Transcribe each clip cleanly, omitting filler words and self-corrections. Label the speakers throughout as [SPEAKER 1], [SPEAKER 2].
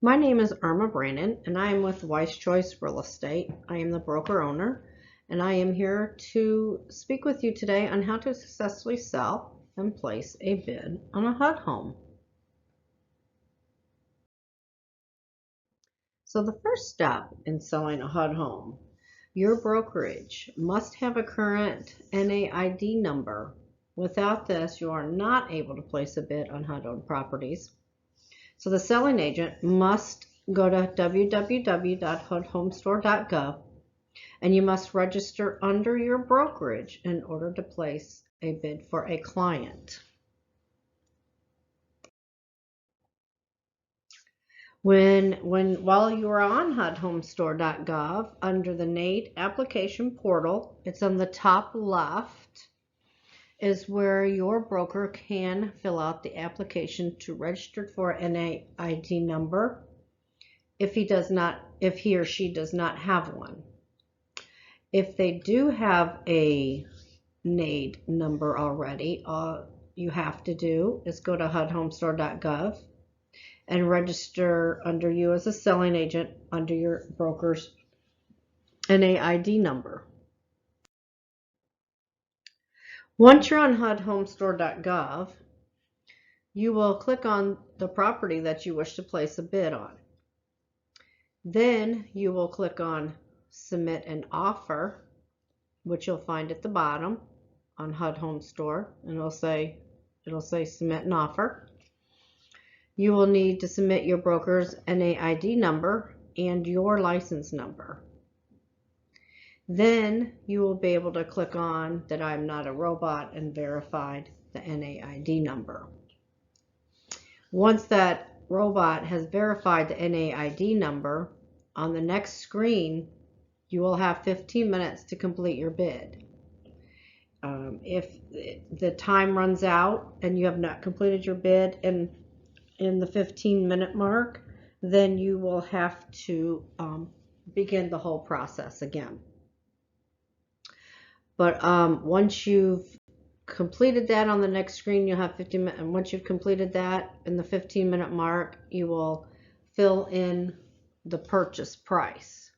[SPEAKER 1] My name is Irma Brandon, and I am with Wise Choice Real Estate. I am the broker owner, and I am here to speak with you today on how to successfully sell and place a bid on a HUD home. So the first step in selling a HUD home, your brokerage must have a current NAID number. Without this, you are not able to place a bid on HUD-owned properties. So the selling agent must go to www.hudhomestore.gov and you must register under your brokerage in order to place a bid for a client. While you are on hudhomestore.gov, under the NAID application portal, it's on the top left, is where your broker can fill out the application to register for an NAID number if he or she does not have one. If they do have a NAID number already, all you have to do is go to hudhomestore.gov and register under you as a selling agent under your broker's NAID number. Once you're on hudhomestore.gov, you will click on the property that you wish to place a bid on. Then you will click on Submit an Offer, which you'll find at the bottom on HUD Home Store, and it'll say Submit an Offer. You will need to submit your broker's NAID number and your license number. Then you will be able to click on that I'm not a robot and verified the NAID number. Once that robot has verified the NAID number, on the next screen you will have 15 minutes to complete your bid. If the time runs out and you have not completed your bid in the 15-minute mark, then you will have to begin the whole process again. But once you've completed that, on the next screen you'll have 15 minutes, and once you've completed that in the 15-minute mark, you will fill in the purchase price.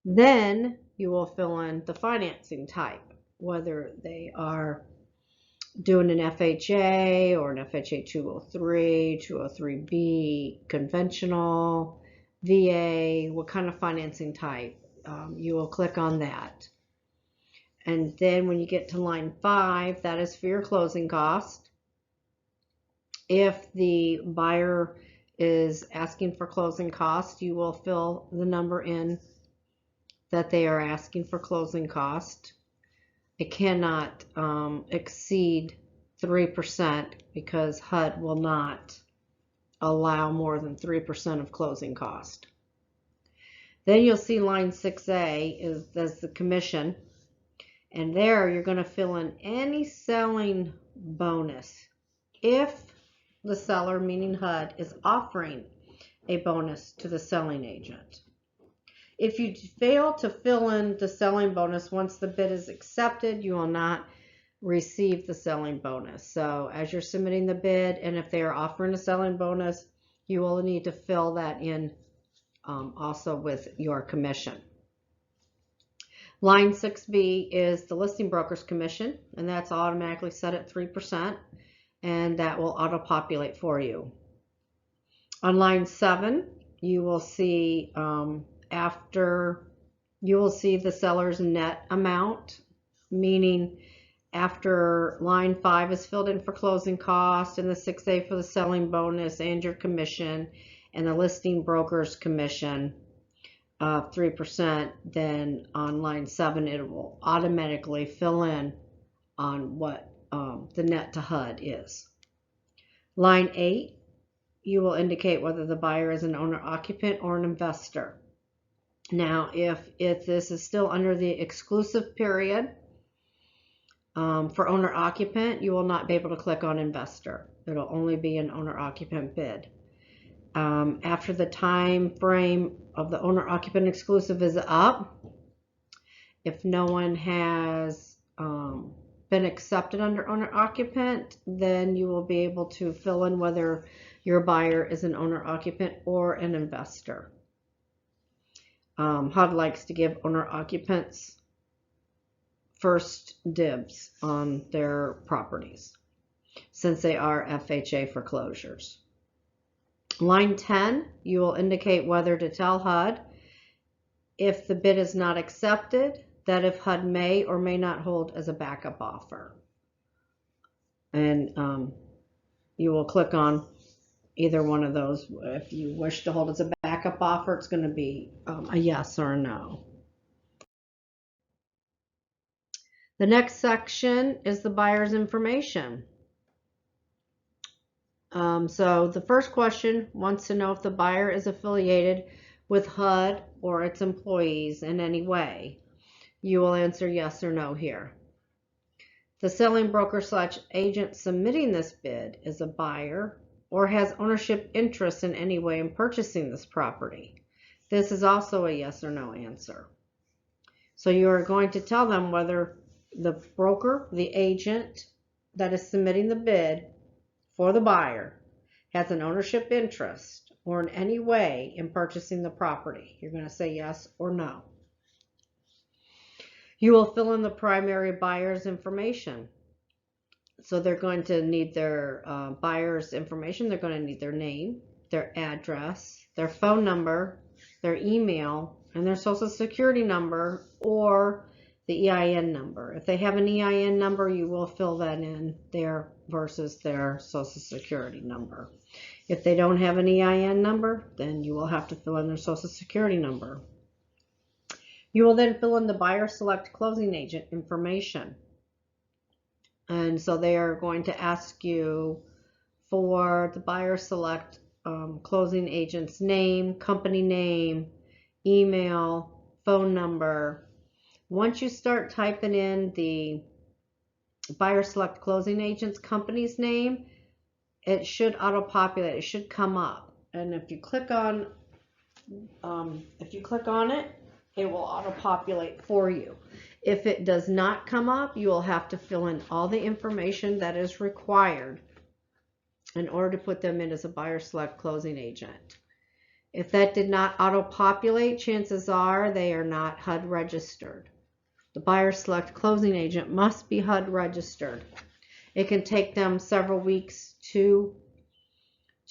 [SPEAKER 1] Then you will fill in the financing type, whether they are doing an FHA or an FHA 203, 203B, conventional, VA, what kind of financing type. You will click on that. And then when you get to line 5, that is for your closing cost. If the buyer is asking for closing cost, you will fill the number in that they are asking for closing cost. It cannot exceed 3% because HUD will not allow more than 3% of closing cost. Then you'll see line 6A is the commission, and there you're going to fill in any selling bonus if the seller, meaning HUD, is offering a bonus to the selling agent. If you fail to fill in the selling bonus once the bid is accepted, you will not receive the selling bonus. So as you're submitting the bid, and if they are offering a selling bonus, you will need to fill that in also with your commission. Line 6B is the listing broker's commission, and that's automatically set at 3%, and that will auto-populate for you. On line 7, you will see the seller's net amount, meaning after line 5 is filled in for closing cost and the 6A for the selling bonus and your commission and the listing broker's commission of 3%, then on line 7 it will automatically fill in on what the net to HUD is. Line 8, you will indicate whether the buyer is an owner-occupant or an investor. Now, if this is still under the exclusive period for owner-occupant, you will not be able to click on investor. It'll only be an owner-occupant bid. After the time frame of the owner-occupant exclusive is up, if no one has been accepted under owner-occupant, then you will be able to fill in whether your buyer is an owner-occupant or an investor. HUD likes to give owner-occupants first dibs on their properties since they are FHA foreclosures. Line 10, you will indicate whether to tell HUD if the bid is not accepted, that if HUD may or may not hold as a backup offer. And you will click on either one of those. If you wish to hold as a backup offer, it's going to be a yes or a no. The next section is the buyer's information. So the first question wants to know if the buyer is affiliated with HUD or its employees in any way. You will answer yes or no here. The selling broker / agent submitting this bid is a buyer or has ownership interest in any way in purchasing this property. This is also a yes or no answer. So you are going to tell them whether the broker, the agent that is submitting the bid for the buyer has an ownership interest or in any way in purchasing the property. You're going to say yes or no. You will fill in the primary buyer's information. So they're going to need their buyer's information. They're going to need their name, their address, their phone number, their email, and their social security number or the EIN number. If they have an EIN number, you will fill that in there versus their social security number. If they don't have an EIN number, then you will have to fill in their social security number. You will then fill in the buyer select closing agent information. And so they are going to ask you for the buyer select closing agent's name, company name, email, phone number. Once you start typing in the buyer select closing agent's company's name, it should auto-populate. It should come up. And if you click on it, it will auto-populate for you. If it does not come up, you will have to fill in all the information that is required in order to put them in as a buyer select closing agent. If that did not auto-populate, chances are they are not HUD registered. The buyer select closing agent must be HUD registered. It can take them several weeks to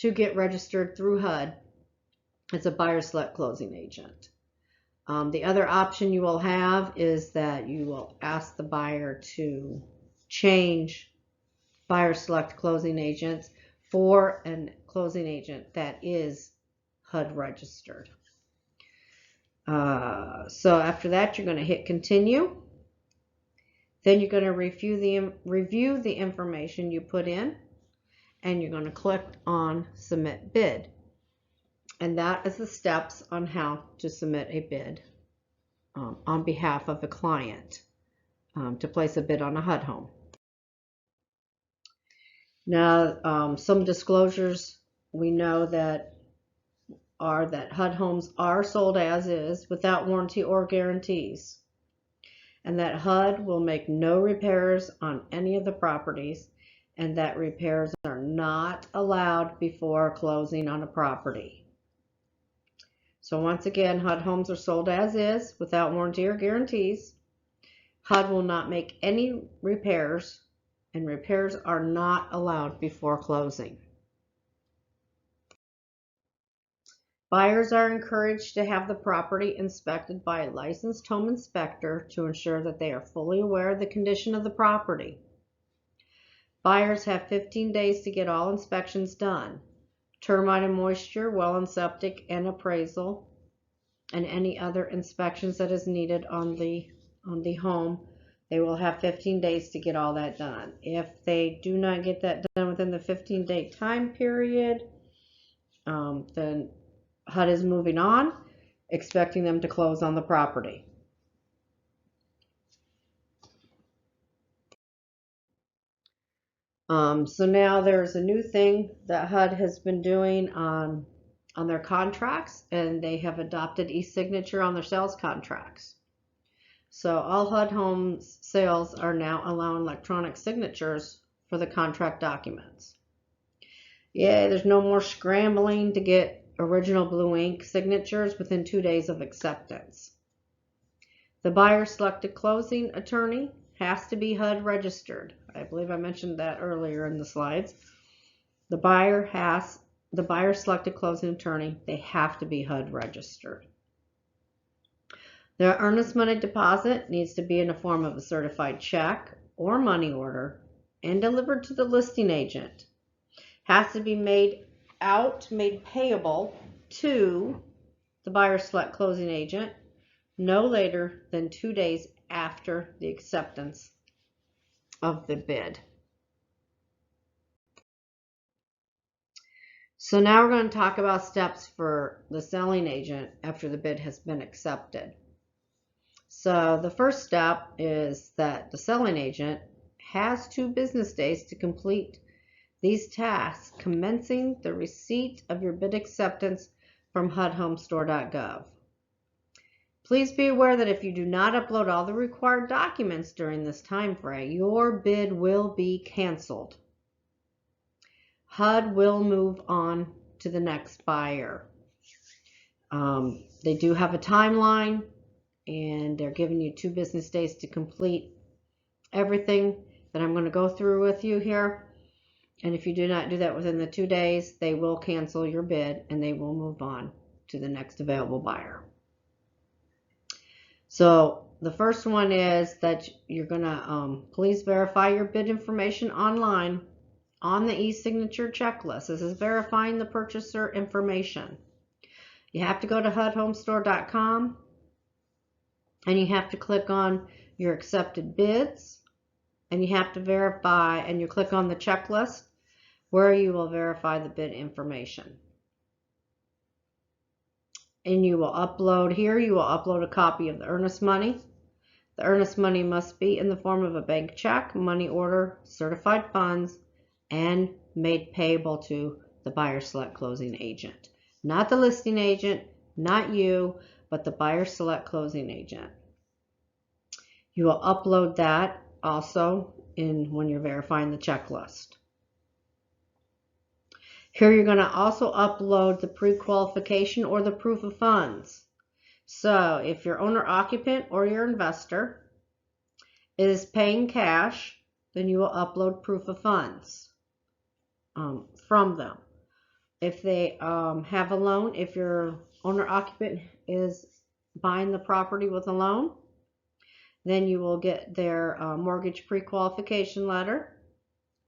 [SPEAKER 1] get registered through HUD as a buyer select closing agent. The other option you will have is that you will ask the buyer to change buyer select closing agents for a closing agent that is HUD registered. So after that, you're going to hit continue. Then you're going to review the information you put in, and you're going to click on submit bid. And that is the steps on how to submit a bid on behalf of a client to place a bid on a HUD home. Now, some disclosures we know that HUD homes are sold as is without warranty or guarantees, and that HUD will make no repairs on any of the properties, and that repairs are not allowed before closing on a property. So once again, HUD homes are sold as is without warranty or guarantees. HUD will not make any repairs, and repairs are not allowed before closing. Buyers are encouraged to have the property inspected by a licensed home inspector to ensure that they are fully aware of the condition of the property. Buyers have 15 days to get all inspections done. Termite and moisture, well and septic, and appraisal, and any other inspections that is needed on the home. They will have 15 days to get all that done. If they do not get that done within the 15-day time period, then HUD is moving on, expecting them to close on the property. So now there's a new thing that HUD has been doing on their contracts, and they have adopted e-signature on their sales contracts. So all HUD Homes sales are now allowing electronic signatures for the contract documents. Yay, there's no more scrambling to get original blue ink signatures within 2 days of acceptance. The buyer selected closing attorney has to be HUD registered. I believe I mentioned that earlier in the slides. The buyer selected closing attorney, they have to be HUD registered. Their earnest money deposit needs to be in the form of a certified check or money order and delivered to the listing agent. Has to be made payable to the buyer select closing agent no later than 2 days after the acceptance of the bid. So now we're going to talk about steps for the selling agent after the bid has been accepted. So the first step is that the selling agent has 2 business days to complete these tasks, commencing the receipt of your bid acceptance from HUDHomestore.gov. Please be aware that if you do not upload all the required documents during this time frame, your bid will be canceled. HUD will move on to the next buyer. They do have a timeline, and they're giving you 2 business days to complete everything that I'm going to go through with you here. And if you do not do that within the 2 days, they will cancel your bid and they will move on to the next available buyer. So the first one is that you're going to please verify your bid information online on the e-signature checklist. This is verifying the purchaser information. You have to go to HUDHomestore.com and you have to click on your accepted bids, and you have to verify, and you click on the checklist where you will verify the bid information. And you will upload here, you will upload a copy of the earnest money. The earnest money must be in the form of a bank check, money order, certified funds, and made payable to the buyer select closing agent. Not the listing agent, not you, but the buyer select closing agent. You will upload that also when you're verifying the checklist. Here you're going to also upload the pre-qualification or the proof of funds. So if your owner-occupant or your investor is paying cash, then you will upload proof of funds from them. If they have a loan, if your owner-occupant is buying the property with a loan, then you will get their mortgage pre-qualification letter.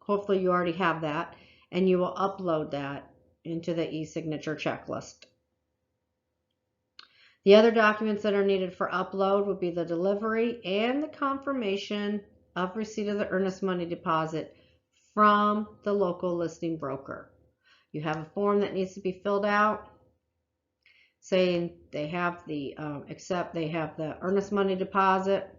[SPEAKER 1] Hopefully you already have that. And you will upload that into the e-signature checklist. The other documents that are needed for upload would be the delivery and the confirmation of receipt of the earnest money deposit from the local listing broker. You have a form that needs to be filled out saying they have the earnest money deposit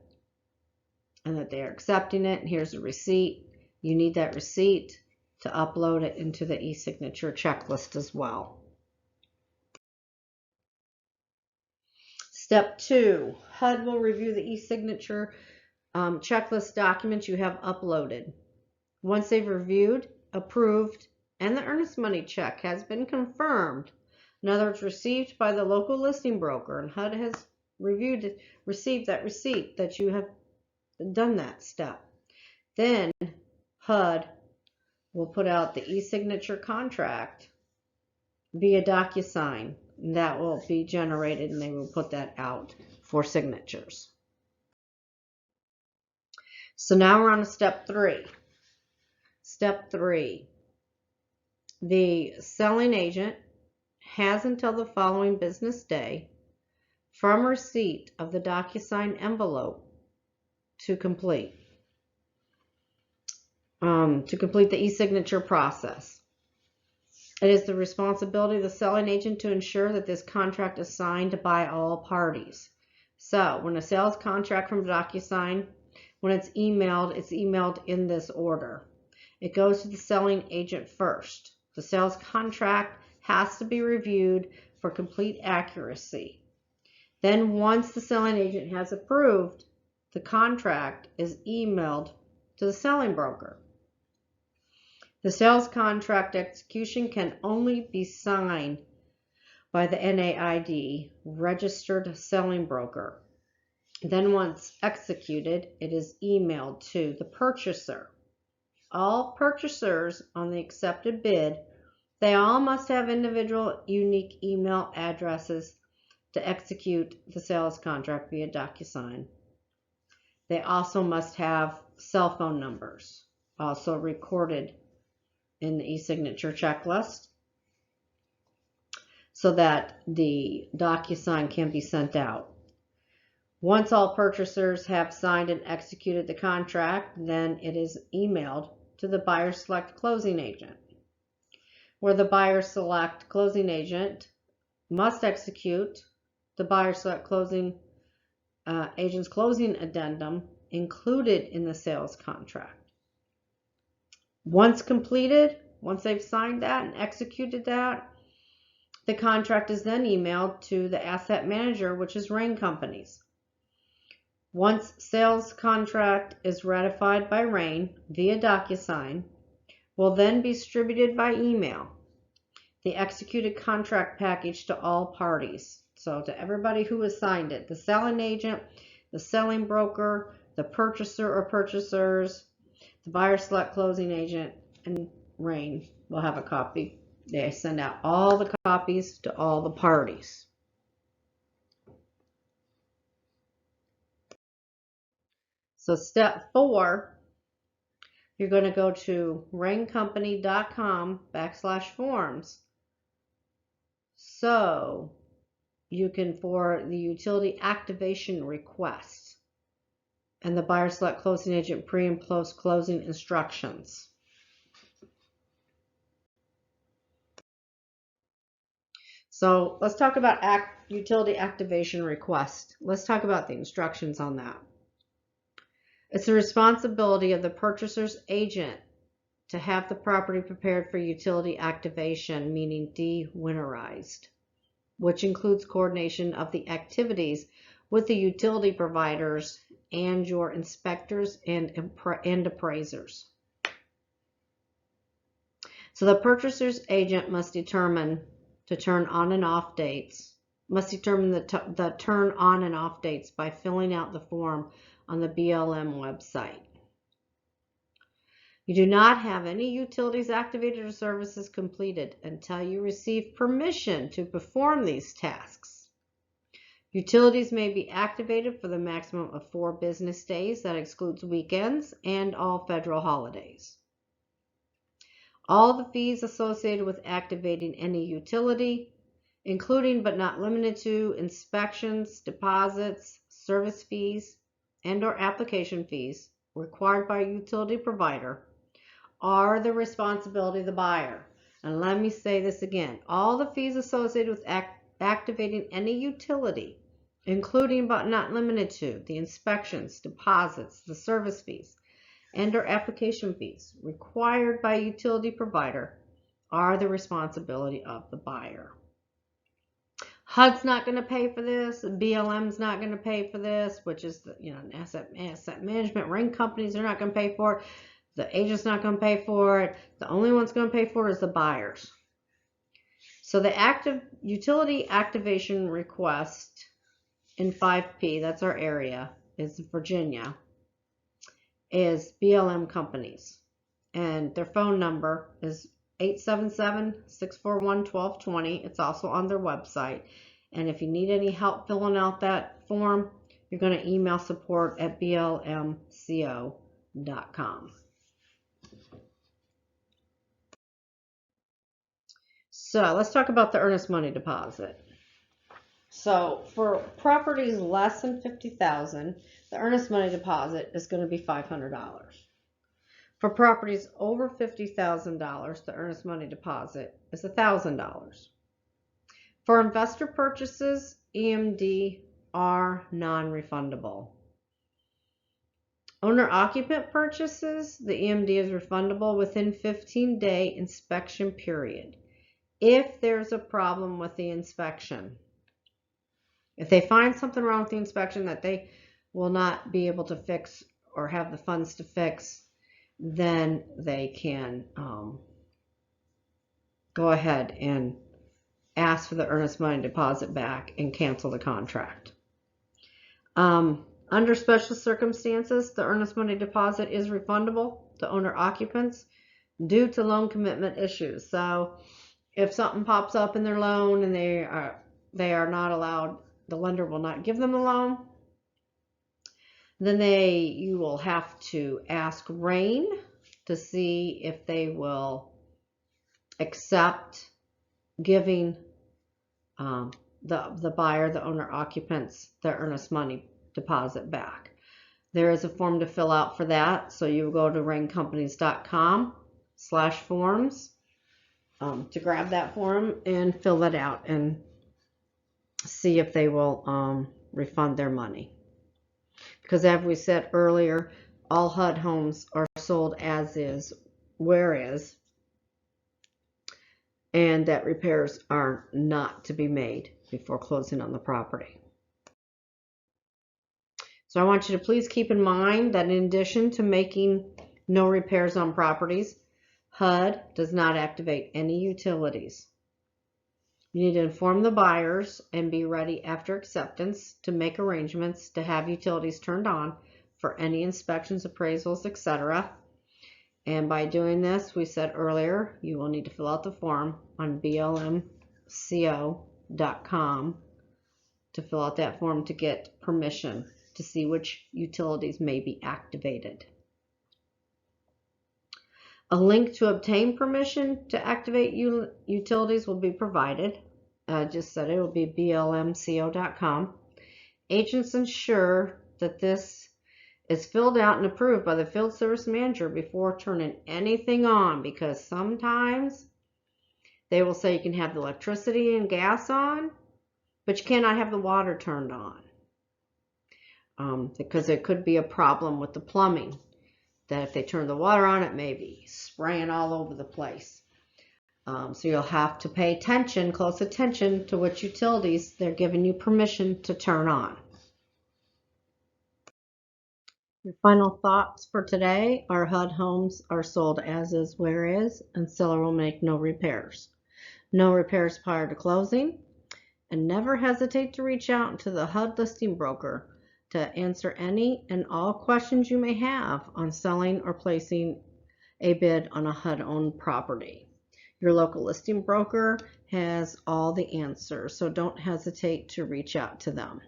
[SPEAKER 1] and that they are accepting it, and here's a receipt. You need that receipt to upload it into the e-signature checklist as well. Step 2, HUD will review the e-signature checklist documents you have uploaded. Once they've reviewed, approved, and the earnest money check has been confirmed, in other words, received by the local listing broker, and HUD has received that receipt that you have done that step, then HUD will put out the e-signature contract via DocuSign. That will be generated and they will put that out for signatures. So now we're on to step 3. Step 3. The selling agent has until the following business day from receipt of the DocuSign envelope to complete the e-signature process. It is the responsibility of the selling agent to ensure that this contract is signed by all parties. So when a sales contract from DocuSign, when it's emailed in this order. It goes to the selling agent first. The sales contract has to be reviewed for complete accuracy. Then once the selling agent has approved the contract is emailed to the selling broker. The sales contract execution can only be signed by the NAID registered selling broker. Then once executed, it is emailed to the purchaser. All purchasers on the accepted bid, they all must have individual unique email addresses to execute the sales contract via DocuSign. They also must have cell phone numbers, also recorded in the e-signature checklist, so that the DocuSign can be sent out. Once all purchasers have signed and executed the contract, then it is emailed to the buyer select closing agent, where the buyer select closing agent must execute the buyer select closing agent's closing addendum included in the sales contract. Once completed, once they've signed that and executed that, the contract is then emailed to the asset manager, which is Rain Companies. Once sales contract is ratified by Rain via DocuSign, will then be distributed by email the executed contract package to all parties. So to everybody who has signed it, the selling agent, the selling broker, the purchaser or purchasers, the buyer select closing agent, and Rain will have a copy. They send out all the copies to all the parties. So step 4, you're going to go to raincompany.com/forms. So you can, for the utility activation request and the buyer select closing agent pre and post closing instructions. So let's talk about utility activation request. Let's talk about the instructions on that. It's the responsibility of the purchaser's agent to have the property prepared for utility activation, meaning de-winterized, which includes coordination of the activities with the utility providers and your inspectors and appraisers. So the purchaser's agent must determine the turn on and off dates, the turn on and off dates by filling out the form on the BLM website. You do not have any utilities activated or services completed until you receive permission to perform these tasks. Utilities may be activated for the maximum of 4 business days. That excludes weekends and all federal holidays. All the fees associated with activating any utility, including but not limited to inspections, deposits, service fees, and/or application fees required by a utility provider, are the responsibility of the buyer. And let me say this again. All the fees associated with activating any utility, including but not limited to the inspections, deposits, the service fees, and/or application fees required by a utility provider, are the responsibility of the buyer. HUD's not going to pay for this. BLM's not going to pay for this, which is the asset management. Rain companies are not going to pay for it. The agent's not going to pay for it. The only one's going to pay for it is the buyers. So the utility activation request in 5P, that's our area, is Virginia, is BLM companies. And their phone number is 877-641-1220. It's also on their website. And if you need any help filling out that form, you're going to email support@blmco.com. So let's talk about the earnest money deposit. So for properties less than $50,000, the earnest money deposit is going to be $500. For properties over $50,000, the earnest money deposit is $1,000. For investor purchases, EMD are non-refundable. Owner-occupant purchases, the EMD is refundable within 15-day inspection period if there's a problem with the inspection. If they find something wrong with the inspection that they will not be able to fix or have the funds to fix, then they can go ahead and ask for the earnest money deposit back and cancel the contract. Under special circumstances, the earnest money deposit is refundable to owner occupants due to loan commitment issues. So if something pops up in their loan and they are not allowed, the lender will not give them the loan, then you will have to ask RAIN to see if they will accept giving the buyer, the owner occupants, their earnest money deposit back. There is a form to fill out for that, so you go to raincompanies.com/forms to grab that form and fill that out and see if they will refund their money. Because as we said earlier, all HUD homes are sold as is, where is, and that repairs are not to be made before closing on the property. So I want you to please keep in mind that in addition to making no repairs on properties, HUD does not activate any utilities. You need to inform the buyers and be ready after acceptance to make arrangements to have utilities turned on for any inspections, appraisals, etc. And by doing this, we said earlier, you will need to fill out the form on blmco.com to fill out that form to get permission to see which utilities may be activated. A link to obtain permission to activate utilities will be provided. I just said it will be blmco.com. Agents ensure that this is filled out and approved by the field service manager before turning anything on, because sometimes they will say you can have the electricity and gas on, but you cannot have the water turned on, because there could be a problem with the plumbing, that if they turn the water on, it may be spraying all over the place. So you'll have to pay attention, close attention to which utilities they're giving you permission to turn on. Your final thoughts for today are HUD homes are sold as is, where is, and seller will make no repairs. No repairs prior to closing, and never hesitate to reach out to the HUD listing broker to answer any and all questions you may have on selling or placing a bid on a HUD-owned property. Your local listing broker has all the answers, so don't hesitate to reach out to them.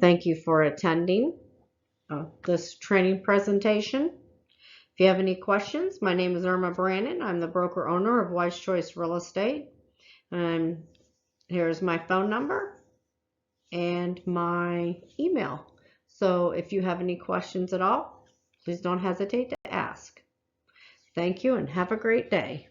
[SPEAKER 1] Thank you for attending this training presentation. If you have any questions, my name is Irma Brannon. I'm the broker owner of Wise Choice Real Estate. Here's my phone number and my email. So if you have any questions at all, please don't hesitate to ask. Thank you and have a great day.